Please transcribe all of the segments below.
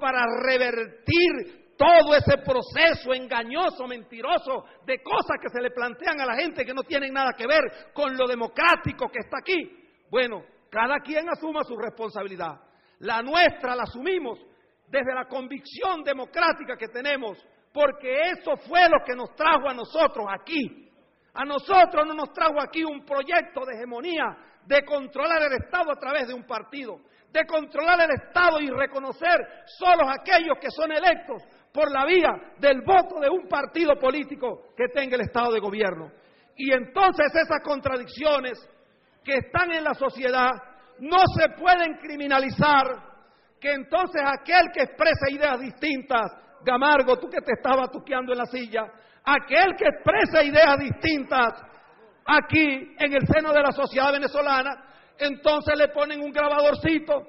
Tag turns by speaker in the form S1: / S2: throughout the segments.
S1: para revertir todo ese proceso engañoso, mentiroso, de cosas que se le plantean a la gente que no tienen nada que ver con lo democrático que está aquí. Bueno, cada quien asuma su responsabilidad. La nuestra la asumimos desde la convicción democrática que tenemos, porque eso fue lo que nos trajo a nosotros aquí. A nosotros no nos trajo aquí un proyecto de hegemonía, de controlar el Estado a través de un partido, de controlar el Estado y reconocer solos aquellos que son electos por la vía del voto de un partido político que tenga el Estado de gobierno. Y entonces esas contradicciones que están en la sociedad no se pueden criminalizar, que entonces aquel que expresa ideas distintas, Gamargo, tú que te estabas tuqueando en la silla, aquel que expresa ideas distintas aquí en el seno de la sociedad venezolana, entonces le ponen un grabadorcito,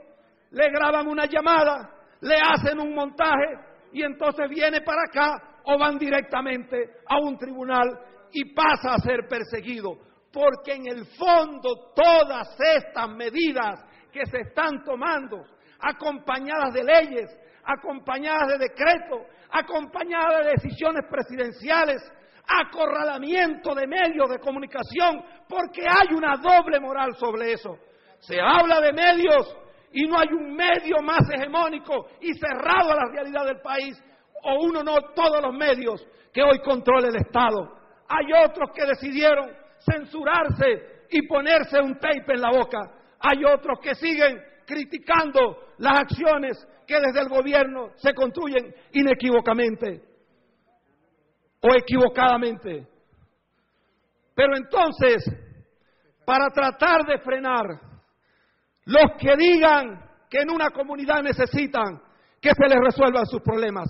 S1: le graban una llamada, le hacen un montaje y entonces viene para acá o van directamente a un tribunal y pasa a ser perseguido. Porque en el fondo todas estas medidas que se están tomando, acompañadas de leyes, acompañadas de decretos, acompañadas de decisiones presidenciales, acorralamiento de medios de comunicación, porque hay una doble moral sobre eso. Se habla de medios y no hay un medio más hegemónico y cerrado a la realidad del país, o uno no todos los medios que hoy controla el Estado. Hay otros que decidieron censurarse y ponerse un tape en la boca. Hay otros que siguen criticando las acciones que desde el gobierno se construyen inequívocamente o equivocadamente. Pero entonces, para tratar de frenar los que digan que en una comunidad necesitan que se les resuelvan sus problemas,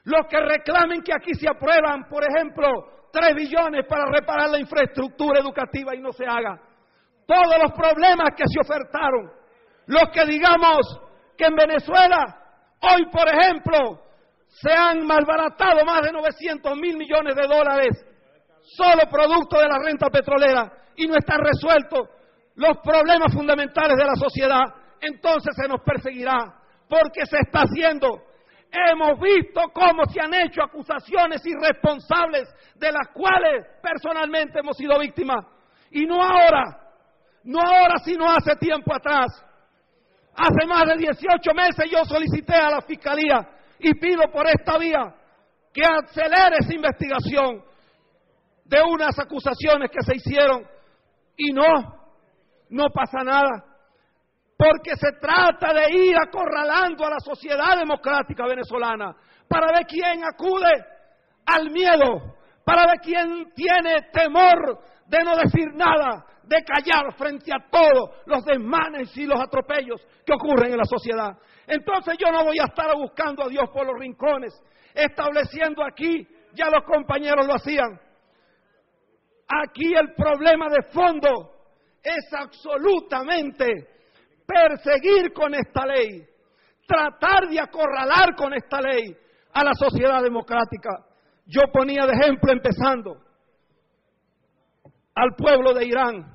S1: los que reclamen que aquí se aprueban, por ejemplo, 3 billones para reparar la infraestructura educativa y no se haga, todos los problemas que se ofertaron, los que digamos que en Venezuela hoy, por ejemplo, se han malbaratado más de 900.000 millones de dólares solo producto de la renta petrolera y no están resueltos los problemas fundamentales de la sociedad, entonces se nos perseguirá porque se está haciendo. Hemos visto cómo se han hecho acusaciones irresponsables de las cuales personalmente hemos sido víctimas. Y no ahora, sino hace tiempo atrás. Hace más de 18 meses yo solicité a la Fiscalía y pido por esta vía que acelere esa investigación de unas acusaciones que se hicieron y no pasa nada. Porque se trata de ir acorralando a la sociedad democrática venezolana para ver quién acude al miedo, para ver quién tiene temor de no decir nada, de callar frente a todos los desmanes y los atropellos que ocurren en la sociedad. Entonces yo no voy a estar buscando a Dios por los rincones, estableciendo aquí, ya los compañeros lo hacían. Aquí el problema de fondo es absolutamente perseguir con esta ley, tratar de acorralar con esta ley a la sociedad democrática. Yo ponía de ejemplo, empezando, al pueblo de Irán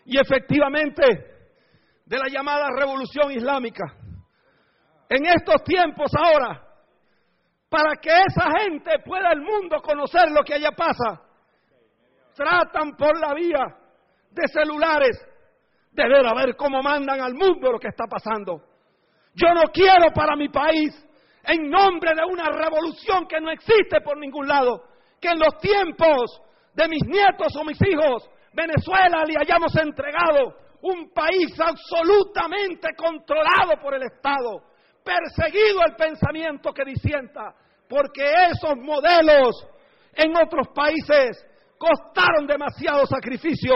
S1: y efectivamente de la llamada revolución islámica. En estos tiempos ahora, para que esa gente pueda el mundo conocer lo que allá pasa, tratan por la vía de celulares de ver a ver cómo mandan al mundo lo que está pasando. Yo no quiero para mi país, en nombre de una revolución que no existe por ningún lado, que en los tiempos de mis nietos o mis hijos, Venezuela le hayamos entregado un país absolutamente controlado por el Estado, perseguido el pensamiento que disienta, porque esos modelos en otros países costaron demasiado sacrificio,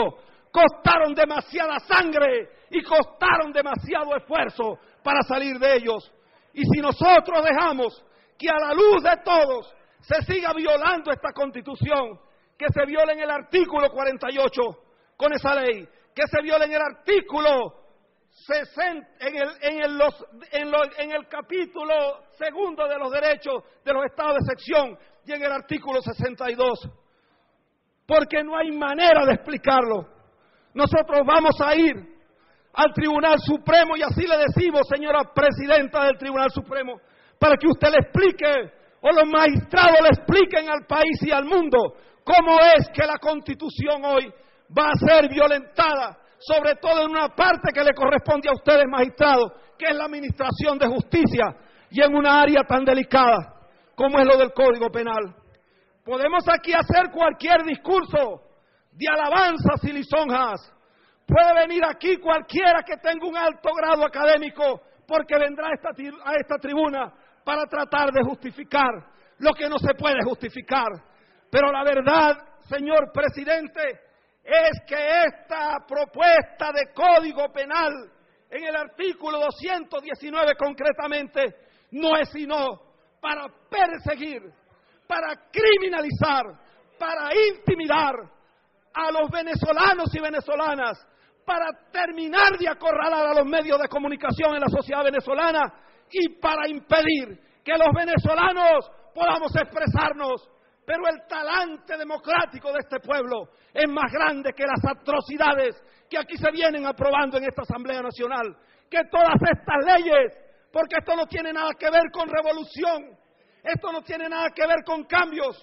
S1: costaron demasiada sangre y costaron demasiado esfuerzo para salir de ellos. Y si nosotros dejamos que a la luz de todos se siga violando esta Constitución, que se viola en el artículo 48 con esa ley, que se viola en el artículo 60, en el capítulo segundo de los derechos de los estados de sección y en el artículo 62, porque no hay manera de explicarlo. Nosotros vamos a ir al Tribunal Supremo, y así le decimos, señora Presidenta del Tribunal Supremo, para que usted le explique, o los magistrados le expliquen al país y al mundo, cómo es que la Constitución hoy va a ser violentada, sobre todo en una parte que le corresponde a ustedes, magistrados, que es la administración de justicia, y en una área tan delicada como es lo del Código Penal. Podemos aquí hacer cualquier discurso de alabanzas y lisonjas. Puede venir aquí cualquiera que tenga un alto grado académico, porque vendrá a esta tribuna para tratar de justificar lo que no se puede justificar. Pero la verdad, señor presidente, es que esta propuesta de Código Penal, en el artículo 219 concretamente, no es sino para perseguir, para criminalizar, para intimidar a los venezolanos y venezolanas, para terminar de acorralar a los medios de comunicación en la sociedad venezolana y para impedir que los venezolanos podamos expresarnos. Pero el talante democrático de este pueblo es más grande que las atrocidades que aquí se vienen aprobando en esta Asamblea Nacional, que todas estas leyes, porque esto no tiene nada que ver con revolución, esto no tiene nada que ver con cambios,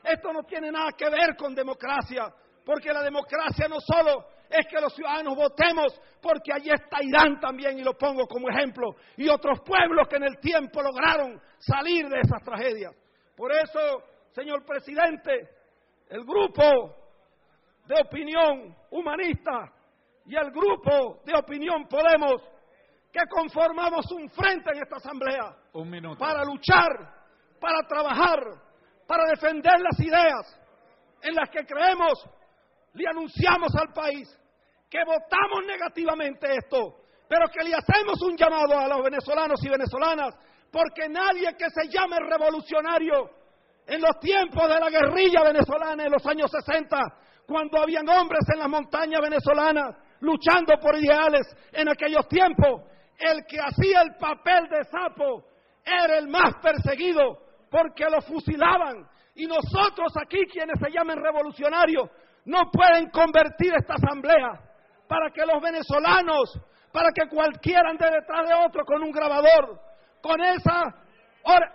S1: esto no tiene nada que ver con democracia, porque la democracia no solo es que los ciudadanos votemos, porque allí está Irán también, y lo pongo como ejemplo, y otros pueblos que en el tiempo lograron salir de esas tragedias. Por eso, señor presidente, el grupo de opinión humanista y el grupo de opinión Podemos, que conformamos un frente en esta asamblea para luchar, para trabajar, para defender las ideas en las que creemos, le anunciamos al país que votamos negativamente esto, pero que le hacemos un llamado a los venezolanos y venezolanas, porque nadie que se llame revolucionario en los tiempos de la guerrilla venezolana en los años 60, cuando habían hombres en las montañas venezolanas luchando por ideales en aquellos tiempos, el que hacía el papel de sapo era el más perseguido, porque lo fusilaban. Y nosotros aquí, quienes se llamen revolucionarios, no pueden convertir esta asamblea para que los venezolanos, para que cualquiera ande detrás de otro con un grabador, con esas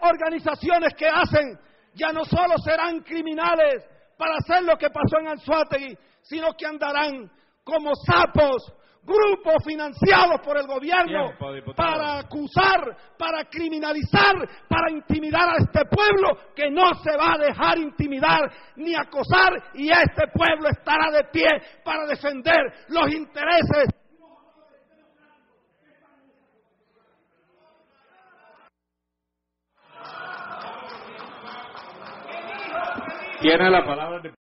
S1: organizaciones que hacen, ya no solo serán criminales para hacer lo que pasó en Anzoátegui, sino que andarán como sapos, grupos financiados por el gobierno para acusar, para criminalizar, para intimidar a este pueblo, que no se va a dejar intimidar ni acosar, y este pueblo estará de pie para defender los intereses.
S2: Tiene la palabra.